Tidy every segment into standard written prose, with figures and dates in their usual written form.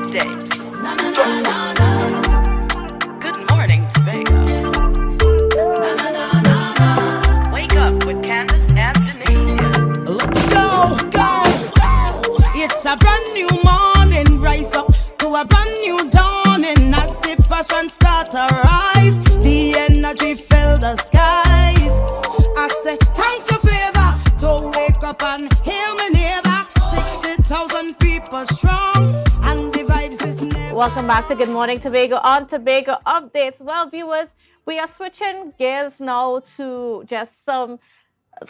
updates. Good morning, Tobago. Wake up with Candace and Denicia. Let's go. It's a brand new morning. Rise up to a brand new dawning. As the passion start to rise, the energy fill the skies. I say thanks for favor to wake up and hear me neighbor. 60,000 people strong, and the vibes is never. Welcome back to Good Morning Tobago on Tobago Updates. Well, viewers, we are switching gears now to just some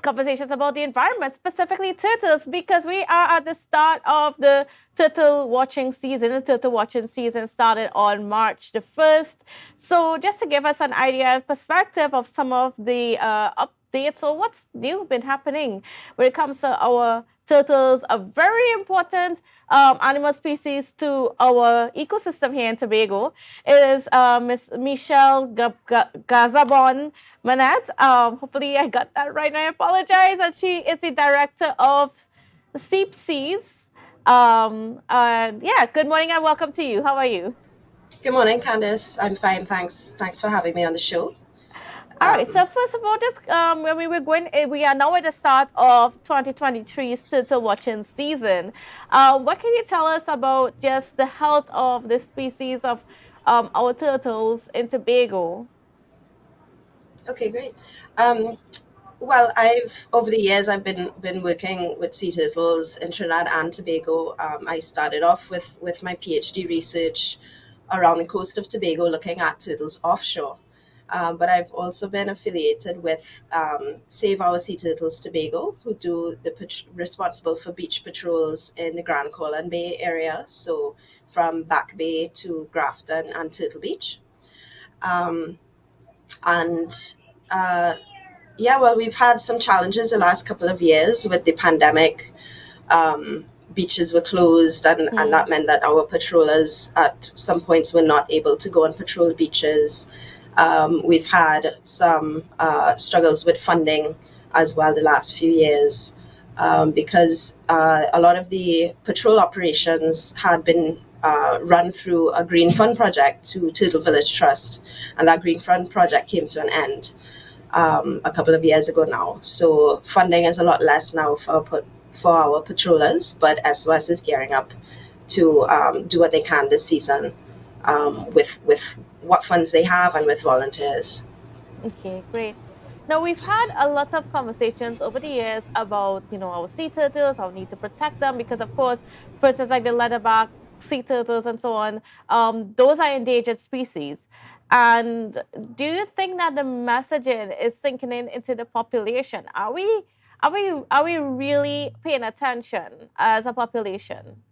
conversations about the environment, specifically turtles, because we are at the start of the turtle watching season. The turtle watching season started on March the 1st. So just to give us an idea and perspective of some of the updates or what's new been happening when it comes to our turtles, a very important animal species to our ecosystem here in Tobago, is Miss Michelle Gazabon Manette. Hopefully I got that right. I apologize. And she is the director of Seep Seas. Yeah, good morning and welcome to you. How are you? Good morning, Candace. I'm fine, thanks. Thanks for having me on the show. All right. So first of all, just when we are now at the start of 2023's turtle watching season. What can you tell us about just the health of the species of our turtles in Tobago? Okay, great. Well, I've over the years I've been working with sea turtles in Trinidad and Tobago. I started off with my PhD research around the coast of Tobago, looking at turtles offshore. But I've also been affiliated with Save Our Sea Turtles Tobago, who do responsible for beach patrols in the Grand Corland Bay area, so from Back Bay to Grafton and Turtle Beach. Um, and Yeah, well, we've had some challenges the last couple of years with the pandemic. Beaches were closed, and that meant that our patrollers at some points were not able to go and patrol beaches. We've had some struggles with funding as well the last few years, because a lot of the patrol operations had been run through a Green Fund project to Turtle Village Trust, and that Green Fund project came to an end a couple of years ago now. So funding is a lot less now for our patrollers, but SOS is gearing up to do what they can this season with what funds they have and with volunteers. Okay, great. Now we've had a lot of conversations over the years about, our sea turtles, our need to protect them because, of course, for instance, like the leatherback sea turtles and so on, those are endangered species. And do you think that the messaging is sinking in into the population? Are we really paying attention as a population?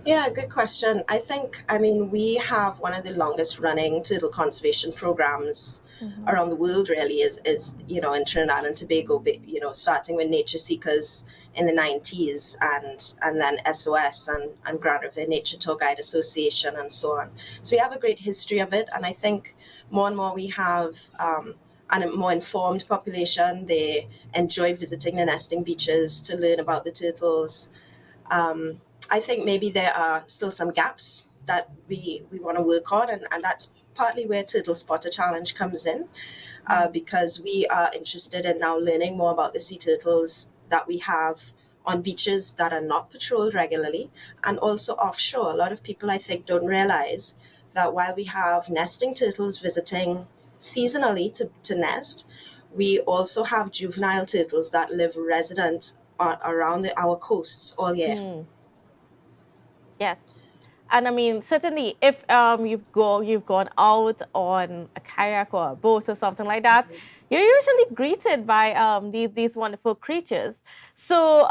Yeah, good question. I mean, we have one of the longest running turtle conservation programs around the world, really, is in Trinidad and Tobago, starting with Nature Seekers in the 90s, and then SOS and Grand River Nature Tour Guide Association and so on. So we have a great history of it, and I think more and more we have a more informed population. They enjoy visiting the nesting beaches to learn about the turtles. I think maybe there are still some gaps that we want to work on, and that's partly where Turtle Spotter Challenge comes in, because we are interested in now learning more about the sea turtles that we have on beaches that are not patrolled regularly and also offshore. A lot of people, I think, don't realize that while we have nesting turtles visiting seasonally to nest, we also have juvenile turtles that live resident around our coasts all year. Yes. And I mean, certainly, if you've gone out on a kayak or a boat or something like that, you're usually greeted by these wonderful creatures. So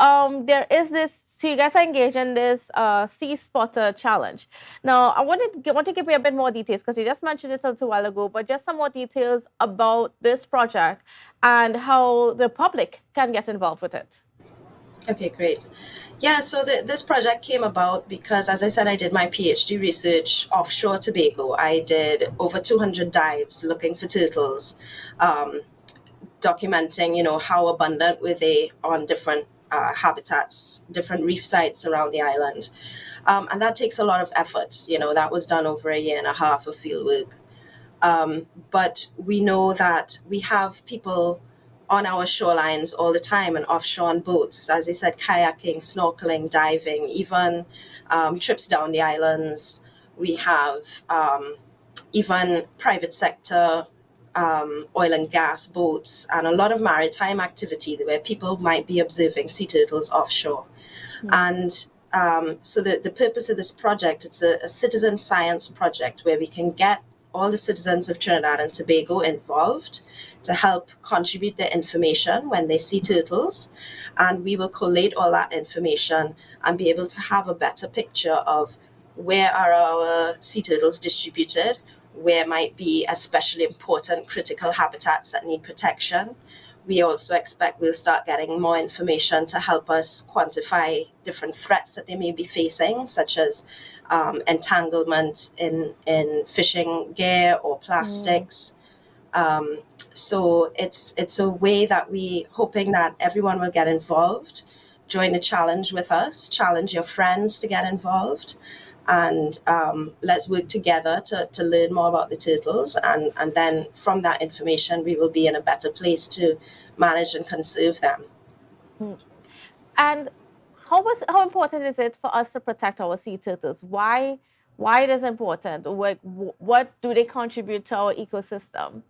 there is this. So you guys are engaged in this Sea Spotter Challenge. Now, I want to give you a bit more details because you just mentioned it a little while ago, but just some more details about this project and how the public can get involved with it. Okay, great. Yeah, so this project came about because, as I said, I did my PhD research offshore Tobago. I did over 200 dives looking for turtles, documenting, how abundant were they on different habitats, different reef sites around the island. And that takes a lot of effort. That was done over a year and a half of field work. But we know that we have people on our shorelines all the time and offshore on boats, as I said, kayaking, snorkeling, diving, even trips down the islands. We have even private sector oil and gas boats and a lot of maritime activity where people might be observing sea turtles offshore. And so the purpose of this project, it's a citizen science project where we can get all the citizens of Trinidad and Tobago involved to help contribute their information when they see turtles. And we will collate all that information and be able to have a better picture of where are our sea turtles distributed, where might be especially important critical habitats that need protection. We also expect we'll start getting more information to help us quantify different threats that they may be facing, such as entanglement in fishing gear or plastics. Um, so it's a way that we hoping that everyone will get involved, join the challenge with us, challenge your friends to get involved, and let's work together to learn more about the turtles. And then from that information, we will be in a better place to manage and conserve them. And how important is it for us to protect our sea turtles? Why it is important? What do they contribute to our ecosystem?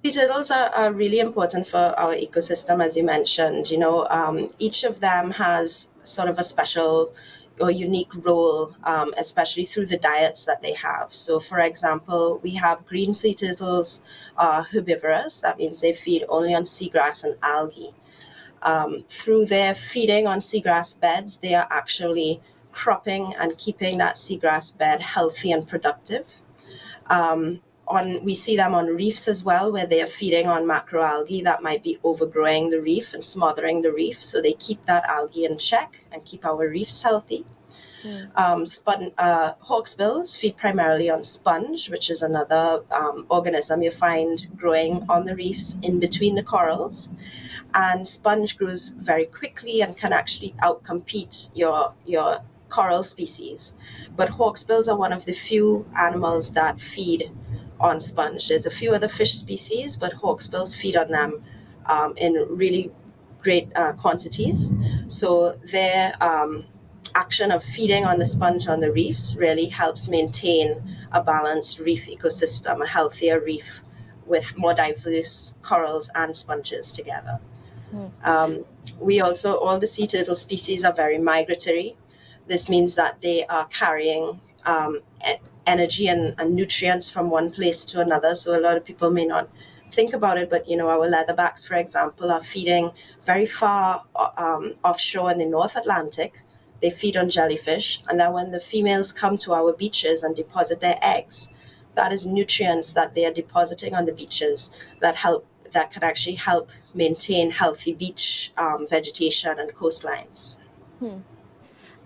Sea turtles are really important for our ecosystem, as you mentioned. Each of them has sort of a special or unique role, especially through the diets that they have. So, for example, we have green sea turtles are herbivorous. That means they feed only on seagrass and algae. Through their feeding on seagrass beds, they are actually cropping and keeping that seagrass bed healthy and productive. We see them on reefs as well, where they are feeding on macroalgae that might be overgrowing the reef and smothering the reef. So they keep that algae in check and keep our reefs healthy. Hawksbills feed primarily on sponge, which is another organism you find growing on the reefs in between the corals. And sponge grows very quickly and can actually outcompete your coral species. But hawksbills are one of the few animals that feed on sponge. There's a few other fish species, but hawksbills feed on them in really great quantities. So their action of feeding on the sponge on the reefs really helps maintain a balanced reef ecosystem, a healthier reef with more diverse corals and sponges together. Um, we also, all the sea turtle species are very migratory. This means that they are carrying energy and nutrients from one place to another. So a lot of people may not think about it, but our leatherbacks, for example, are feeding very far offshore in the North Atlantic. They feed on jellyfish, and then when the females come to our beaches and deposit their eggs, that is nutrients that they are depositing on the beaches that can actually help maintain healthy beach vegetation and coastlines. Hmm.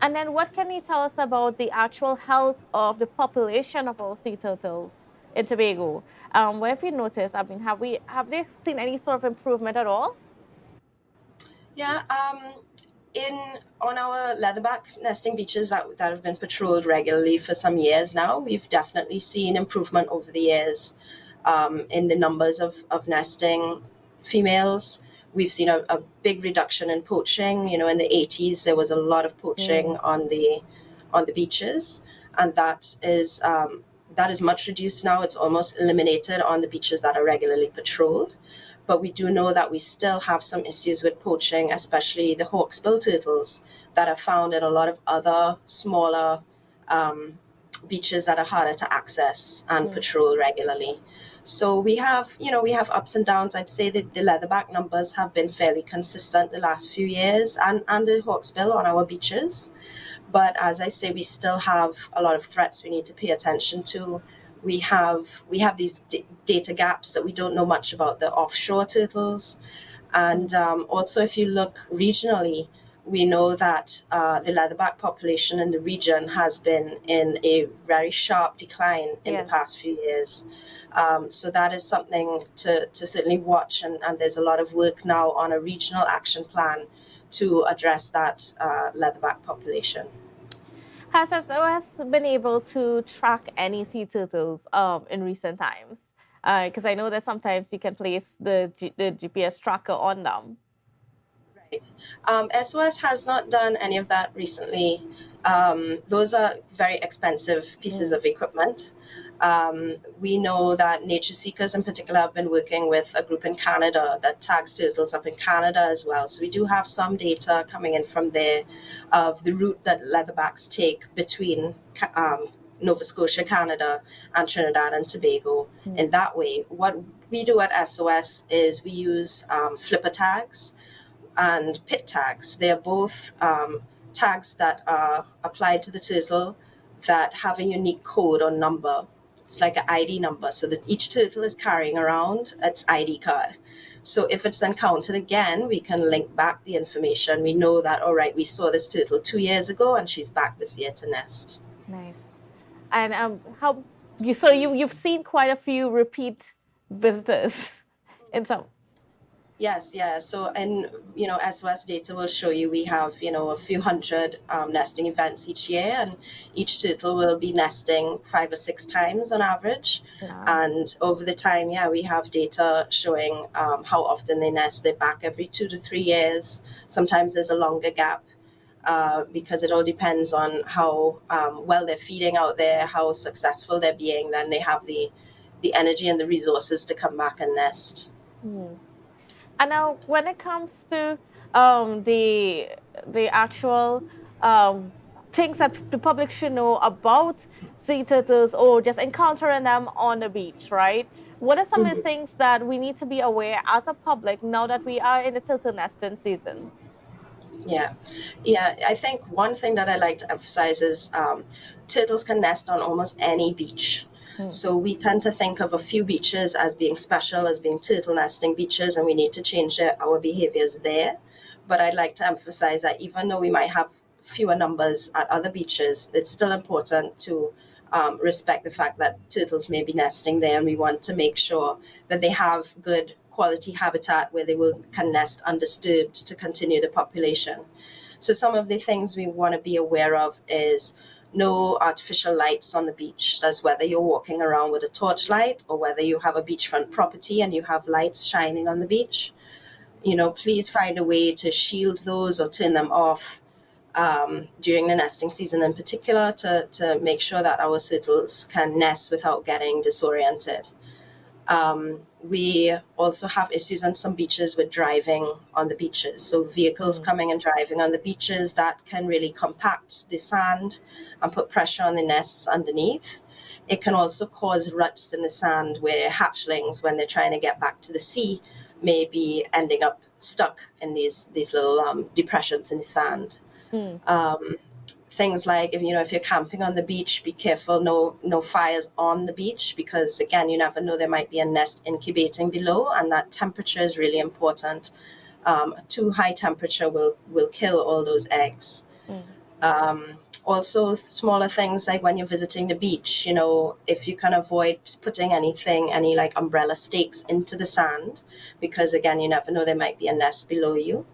And then what can you tell us about the actual health of the population of our sea turtles in Tobago? What have you noticed? I mean, have they seen any sort of improvement at all? Yeah, in on our leatherback nesting beaches that have been patrolled regularly for some years now, we've definitely seen improvement over the years in the numbers of nesting females. We've seen a big reduction in poaching. In the 80s, there was a lot of poaching on the beaches, and that is much reduced now. It's almost eliminated on the beaches that are regularly patrolled. But we do know that we still have some issues with poaching, especially the hawksbill turtles that are found in a lot of other smaller um, beaches that are harder to access and patrol regularly. So we have ups and downs. I'd say that the leatherback numbers have been fairly consistent the last few years, and the hawksbill on our beaches. But as I say, we still have a lot of threats we need to pay attention to. We have these data gaps that we don't know much about the offshore turtles, and also if you look regionally, we know that the leatherback population in the region has been in a very sharp decline in the Yes. past few years. So that is something to certainly watch, and there's a lot of work now on a regional action plan to address that leatherback population. Has SOS been able to track any sea turtles in recent times? Because I know that sometimes you can place the GPS tracker on them. Right. SOS has not done any of that recently. Those are very expensive pieces Mm. of equipment. We know that nature seekers in particular have been working with a group in Canada that tags turtles up in Canada as well. So we do have some data coming in from there of the route that leatherbacks take between Nova Scotia, Canada, and Trinidad and Tobago. Mm. In that way, what we do at SOS is we use flipper tags and pit tags. They are both tags that are applied to the turtle that have a unique code or number. It's like an ID number, so that each turtle is carrying around its ID card. So if it's encountered again, we can link back the information. We know that, all right, we saw this turtle 2 years ago and she's back this year to nest. Nice. And how you so you've seen quite a few repeat visitors in some. Yes, yeah. So, and SOS data will show you we have a few hundred nesting events each year, and each turtle will be nesting 5 or 6 times on average. Wow. And over the time, yeah, we have data showing how often they nest. They're back every 2 to 3 years. Sometimes there's a longer gap because it all depends on how well they're feeding out there, how successful they're being. Then they have the energy and the resources to come back and nest. Hmm. And now, when it comes to the actual um, things that the public should know about sea turtles or just encountering them on the beach, right? What are some of the things that we need to be aware as a public now that we are in the turtle nesting season? Yeah, yeah. I think one thing that I like to emphasize is turtles can nest on almost any beach. Hmm. So we tend to think of a few beaches as being special, as being turtle nesting beaches, and we need to change our behaviors there. But I'd like to emphasize that even though we might have fewer numbers at other beaches, it's still important to respect the fact that turtles may be nesting there, and we want to make sure that they have good quality habitat where they will can nest undisturbed to continue the population. So some of the things we want to be aware of is no artificial lights on the beach. That's whether you're walking around with a torchlight or whether you have a beachfront property and you have lights shining on the beach. Please find a way to shield those or turn them off during the nesting season in particular to make sure that our turtles can nest without getting disoriented. We also have issues on some beaches with driving on the beaches. So vehicles Hmm. coming and driving on the beaches that can really compact the sand and put pressure on the nests underneath. It can also cause ruts in the sand where hatchlings, when they're trying to get back to the sea, may be ending up stuck in these little depressions in the sand. Hmm. Um, Things like if you're camping on the beach, be careful, no fires on the beach, because again, you never know, there might be a nest incubating below, and that temperature is really important. Too high temperature will kill all those eggs. Hmm. Also, smaller things like when you're visiting the beach, if you can avoid putting any like umbrella stakes into the sand, because again, you never know, there might be a nest below you.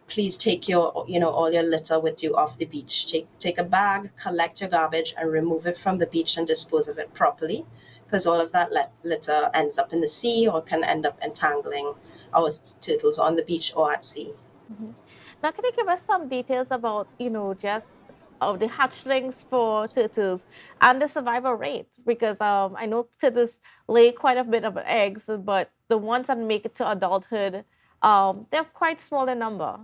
Please take your all your litter with you off the beach. Take a bag, collect your garbage, and remove it from the beach and dispose of it properly, because all of that litter ends up in the sea or can end up entangling our turtles on the beach or at sea. Mhm. Now, can you give us some details about, just of the hatchlings for turtles and the survival rate? Because I know turtles lay quite a bit of eggs, but the ones that make it to adulthood, they're quite small in number.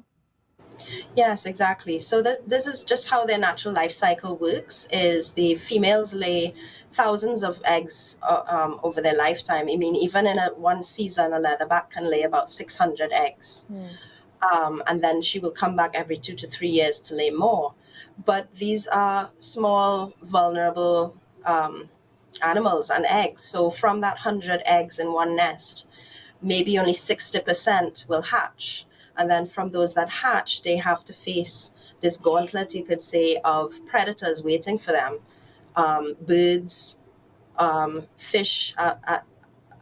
Yes, exactly. So this is just how their natural life cycle works. Is the females lay thousands of eggs over their lifetime. I mean, even in one season, a leatherback can lay about 600 eggs. Hmm. And then she will come back every 2 to 3 years to lay more. But these are small, vulnerable animals and eggs. So from that 100 eggs in one nest, maybe only 60% will hatch. And then from those that hatch, they have to face this gauntlet, you could say, of predators waiting for them. Birds, fish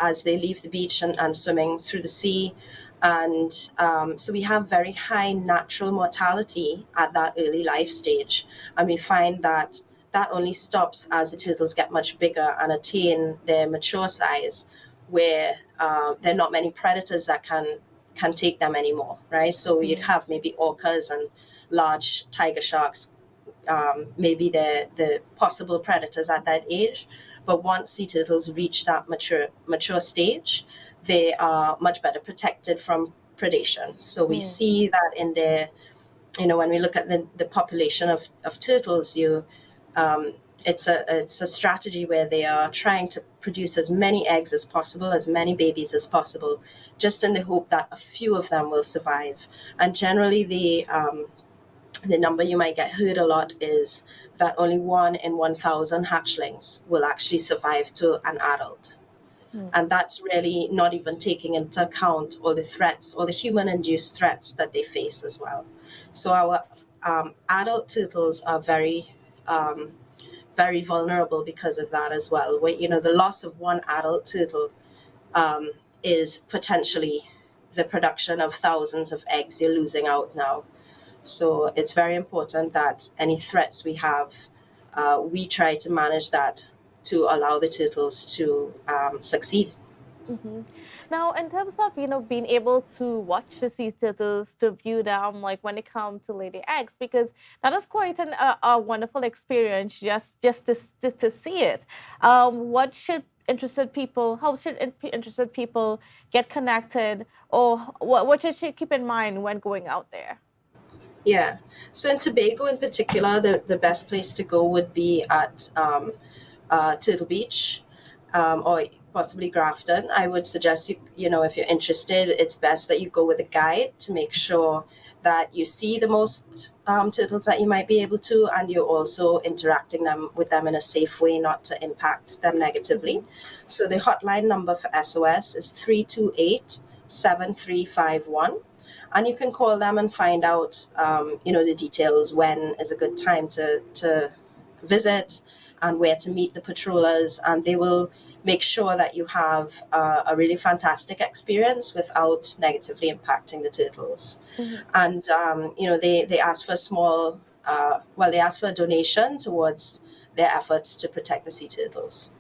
as they leave the beach and swimming through the sea, And so we have very high natural mortality at that early life stage. And we find that that only stops as the turtles get much bigger and attain their mature size, where there are not many predators that can take them anymore, right? So you'd have maybe orcas and large tiger sharks, maybe the possible predators at that age. But once sea turtles reach that mature stage, they are much better protected from predation. So we see that in their, when we look at the population of turtles, it's a strategy where they are trying to produce as many eggs as possible, as many babies as possible, just in the hope that a few of them will survive. And generally, the number you might get heard a lot is that only 1 in 1,000 hatchlings will actually survive to an adult. And that's really not even taking into account all the threats, all the human induced threats that they face as well. So our adult turtles are um, very vulnerable because of that as well. Where, the loss of one adult turtle um, is potentially the production of thousands of eggs you're losing out now. So it's very important that any threats we have, we try to manage that to allow the turtles to succeed. Hmm. Now, in terms of, being able to watch the sea turtles, to view them, like when they come to lay the eggs, because that is quite a wonderful experience just to see it. What should interested people, how should interested people get connected, or what should they keep in mind when going out there? Yeah. So in Tobago in particular, the best place to go would be at Turtle Beach, or possibly Grafton. I would suggest if you're interested, it's best that you go with a guide to make sure that you see the most turtles that you might be able to, and you're also interacting with them in a safe way, not to impact them negatively. So the hotline number for SOS is 328-7351. And you can call them and find out, the details, when is a good time to visit and where to meet the patrollers, and they will make sure that you have a really fantastic experience without negatively impacting the turtles. Hmm. And they ask for a small, they ask for a donation towards their efforts to protect the sea turtles.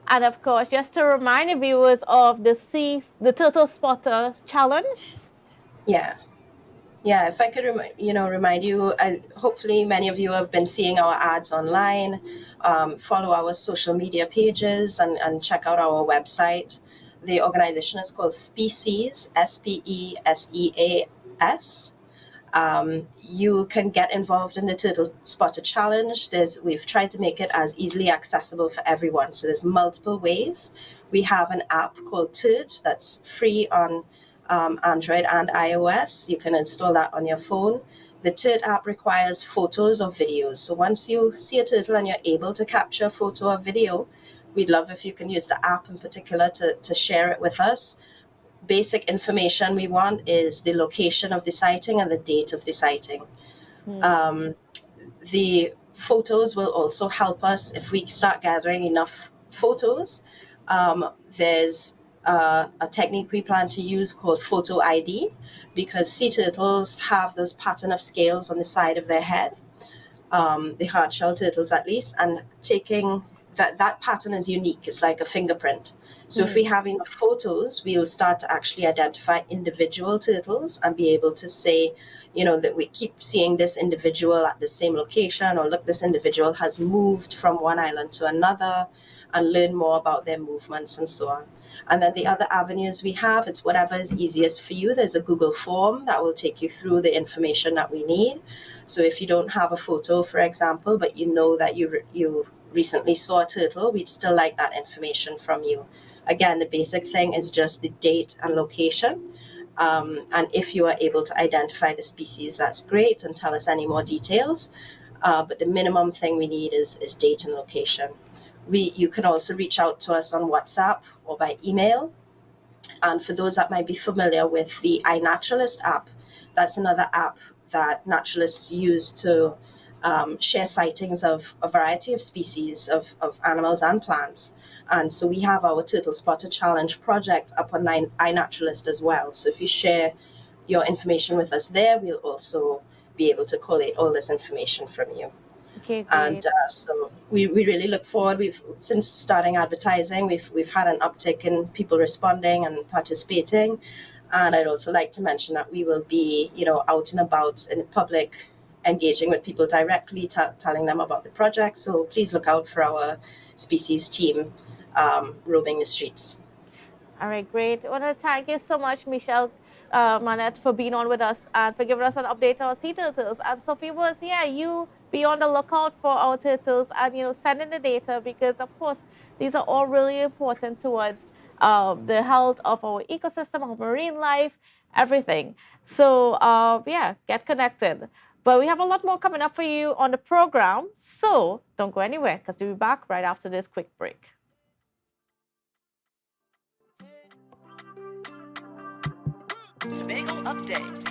And of course, just to remind the viewers of the Turtle Spotter Challenge. Yeah. Yeah, if I could remind you, hopefully many of you have been seeing our ads online. Follow our social media pages, and check out our website. The organization is called Species, Speseas. You can get involved in the Turtle Spotter Challenge. We've tried to make it as easily accessible for everyone. So there's multiple ways. We have an app called Turt that's free on Android and iOS. You can install that on your phone. The Turt app requires photos or videos. So once you see a turtle and you're able to capture a photo or video, we'd love if you can use the app in particular to share it with us. Basic information we want is the location of the sighting and the date of the sighting. Hmm. Um, the photos will also help us if we start gathering enough photos. There's a technique we plan to use called photo ID, because sea turtles have those pattern of scales on the side of their head, the hard shell turtles at least, and taking that pattern is unique. It's like a fingerprint. So if we have enough photos, we will start to actually identify individual turtles and be able to say, that we keep seeing this individual at the same location, or look, this individual has moved from one island to another, and learn more about their movements and so on. And then the other avenues we have, it's whatever is easiest for you. There's a Google form that will take you through the information that we need. So if you don't have a photo, for example, but you know that you recently saw a turtle, we'd still like that information from you. Again, the basic thing is just the date and location. And if you are able to identify the species, that's great, and tell us any more details. But the minimum thing we need is date and location. You can also reach out to us on WhatsApp or by email. And for those that might be familiar with the iNaturalist app, that's another app that naturalists use to share sightings of a variety of species of animals and plants. And so we have our Turtle Spotter Challenge project up on iNaturalist as well. So if you share your information with us there, we'll also be able to collate all this information from you. Okay, And great. so we really look forward. Since starting advertising, we've had an uptick in people responding and participating. And I'd also like to mention that we will be, out and about in public, engaging with people directly, telling them about the project. So please look out for our species team roaming the streets. All right, great. I want to thank you so much, Michelle, Manette, for being on with us and for giving us an update on our sea turtles. And so, viewers, yeah, you be on the lookout for our turtles and send in the data because, of course, these are all really important towards the health of our ecosystem, our marine life, everything. So, yeah, get connected. But we have a lot more coming up for you on the program. So don't go anywhere because we'll be back right after this quick break. Tobago updates.